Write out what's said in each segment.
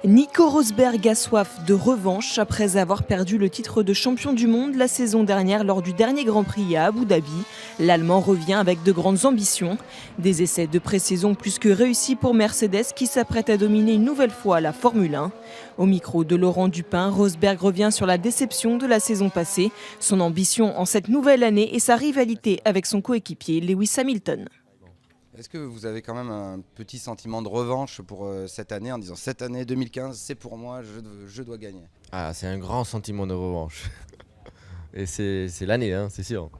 Nico Rosberg a soif de revanche après avoir perdu le titre de champion du monde la saison dernière lors du dernier Grand Prix à Abu Dhabi. L'Allemand revient avec de grandes ambitions. Des essais de pré-saison plus que réussis pour Mercedes qui s'apprête à dominer une nouvelle fois la Formule 1. Au micro de Laurent Dupin, Rosberg revient sur la déception de la saison passée, son ambition en cette nouvelle année et sa rivalité avec son coéquipier Lewis Hamilton. Est-ce que vous avez quand même un petit sentiment de revanche pour cette année en disant cette année 2015 c'est pour moi, je dois gagner? Ah, c'est un grand sentiment de revanche. Et c'est l'année, hein, c'est sûr.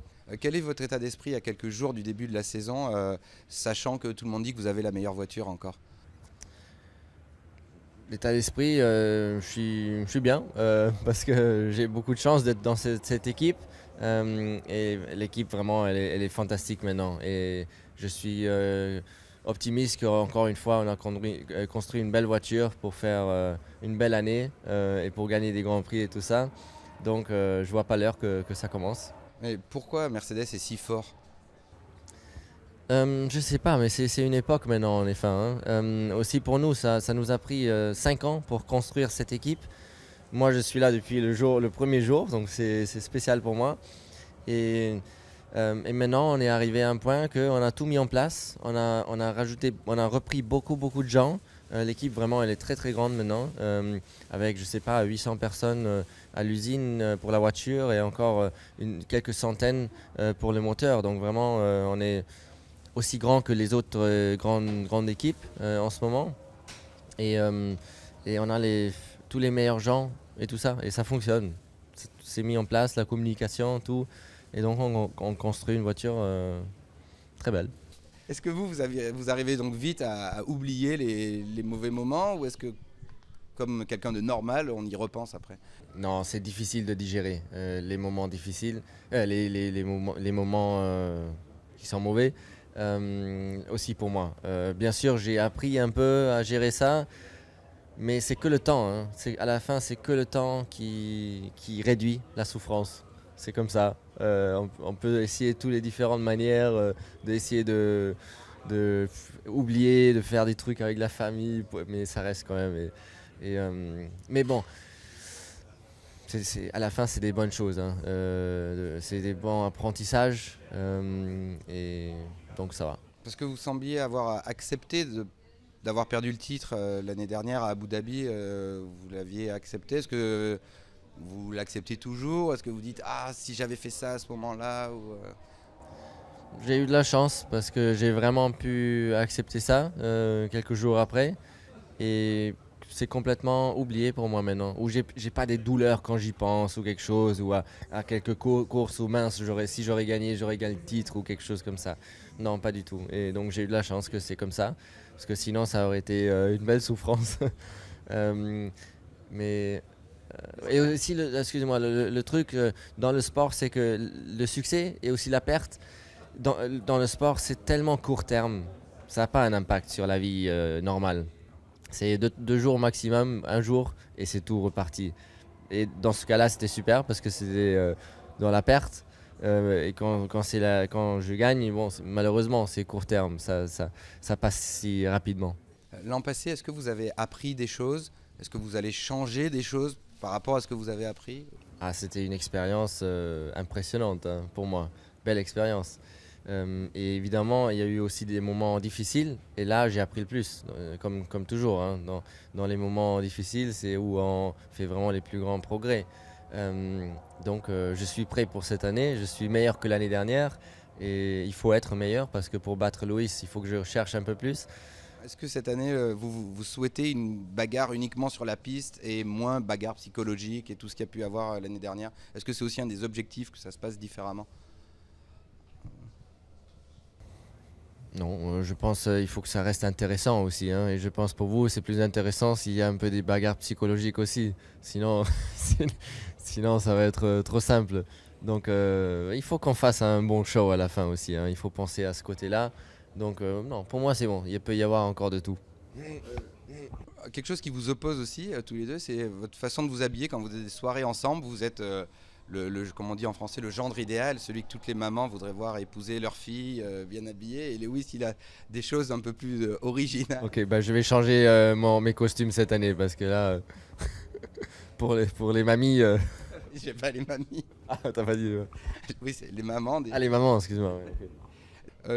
Quel est votre état d'esprit à quelques jours du début de la saison, sachant que tout le monde dit que vous avez la meilleure voiture encore? L'état d'esprit, je suis bien parce que j'ai beaucoup de chance d'être dans cette équipe. Et l'équipe, vraiment, elle est fantastique maintenant. Et je suis optimiste qu'encore une fois, on a construit une belle voiture pour faire une belle année et pour gagner des grands prix et tout ça. Donc, je vois pas l'heure que ça commence. Mais pourquoi Mercedes est si fort? Je sais pas, mais c'est une époque maintenant, en effet, hein. Aussi pour nous, ça nous a pris 5 ans pour construire cette équipe. Moi, je suis là depuis le premier jour, donc c'est spécial pour moi. Et maintenant, on est arrivé à un point qu'on a tout mis en place. On a repris beaucoup de gens. L'équipe, vraiment, elle est très très grande maintenant, avec, je sais pas, 800 personnes à l'usine pour la voiture et encore quelques centaines pour le moteur. Donc vraiment, on est aussi grand que les autres grandes équipes en ce moment. Et, et on a tous les meilleurs gens et tout ça. Et ça fonctionne. C'est mis en place, la communication, tout. Et donc on construit une voiture très belle. Est-ce que vous arrivez donc vite à oublier les mauvais moments, ou est-ce que, comme quelqu'un de normal, on y repense après? Non, c'est difficile de digérer les moments difficiles, les moments qui sont mauvais. Aussi pour moi. Bien sûr, j'ai appris un peu à gérer ça, mais c'est que le temps, hein. À la fin, c'est que le temps qui réduit la souffrance. C'est comme ça. On peut essayer toutes les différentes manières d'essayer oublier, de faire des trucs avec la famille, mais ça reste quand même. Mais bon, à la fin, c'est des bonnes choses, hein. C'est des bons apprentissages. Et donc ça va. Parce que vous sembliez avoir accepté d'avoir perdu le titre l'année dernière à Abu Dhabi, vous l'aviez accepté. Est-ce que vous l'acceptez toujours? Est-ce que vous dites ah, si j'avais fait ça à ce moment-là J'ai eu de la chance parce que j'ai vraiment pu accepter ça quelques jours après. Et c'est complètement oublié pour moi maintenant. Ou j'ai pas des douleurs quand j'y pense ou quelque chose, ou à quelques courses ou mince, si j'aurais gagné le titre ou quelque chose comme ça. Non, pas du tout. Et donc j'ai eu de la chance que c'est comme ça, parce que sinon ça aurait été une belle souffrance. Euh, mais et aussi, excusez-moi, le truc dans le sport, c'est que le succès et aussi la perte dans le sport, c'est tellement court terme. Ça n'a pas un impact sur la vie normale. C'est deux jours maximum, un jour, et c'est tout reparti. Et dans ce cas-là, c'était super parce que c'était dans la perte. Et quand je gagne, bon, malheureusement, c'est court terme. Ça passe si rapidement. L'an passé, est-ce que vous avez appris des choses? Est-ce que vous allez changer des choses par rapport à ce que vous avez appris? Ah, c'était une expérience impressionnante, hein, pour moi. Belle expérience. Et évidemment, il y a eu aussi des moments difficiles. Et là, j'ai appris le plus, comme toujours, hein. Dans les moments difficiles, c'est où on fait vraiment les plus grands progrès. Donc, je suis prêt pour cette année. Je suis meilleur que l'année dernière. Et il faut être meilleur parce que pour battre Loïs, il faut que je cherche un peu plus. Est-ce que cette année, vous souhaitez une bagarre uniquement sur la piste et moins bagarre psychologique et tout ce qu'il y a pu avoir l'année dernière? Est-ce que c'est aussi un des objectifs, que ça se passe différemment? Non, je pense qu'il faut que ça reste intéressant aussi, hein. Et je pense pour vous, c'est plus intéressant s'il y a un peu des bagarres psychologiques aussi. Sinon, sinon ça va être trop simple. Donc, il faut qu'on fasse un bon show à la fin aussi, hein. Il faut penser à ce côté-là. Donc, non, pour moi, c'est bon. Il peut y avoir encore de tout. Quelque chose qui vous oppose aussi, tous les deux, c'est votre façon de vous habiller quand vous avez des soirées ensemble. Vous êtes comme on dit en français, le gendre idéal, celui que toutes les mamans voudraient voir épouser leur fille bien habillée. Et Lewis, il a des choses un peu plus originales. Ok, bah, je vais changer mes costumes cette année parce que là, pour les mamies. J'ai pas les mamies. Ah, t'as pas dit. Oui, c'est les mamans. Ah, les mamans, excuse-moi. Ouais, ok.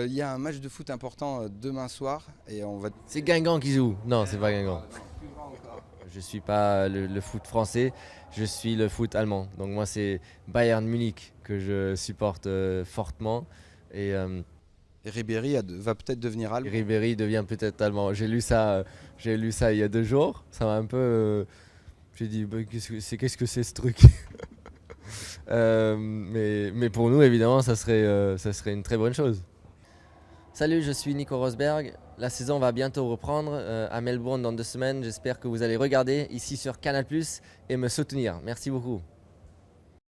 Il y a un match de foot important demain soir et on va. C'est Guingamp qui joue. Non, c'est pas Guingamp. Je suis pas le foot français, je suis le foot allemand. Donc moi, c'est Bayern Munich que je supporte fortement. Et Et Ribéry va peut-être devenir allemand. Ribéry devient peut-être allemand. J'ai lu ça il y a 2 jours. Ça m'a un peu. J'ai dit, bah, qu'est-ce que c'est ce truc? Mais pour nous, évidemment, ça serait une très bonne chose. Salut, je suis Nico Rosberg. La saison va bientôt reprendre à Melbourne dans 2 semaines. J'espère que vous allez regarder ici sur Canal+ et me soutenir. Merci beaucoup.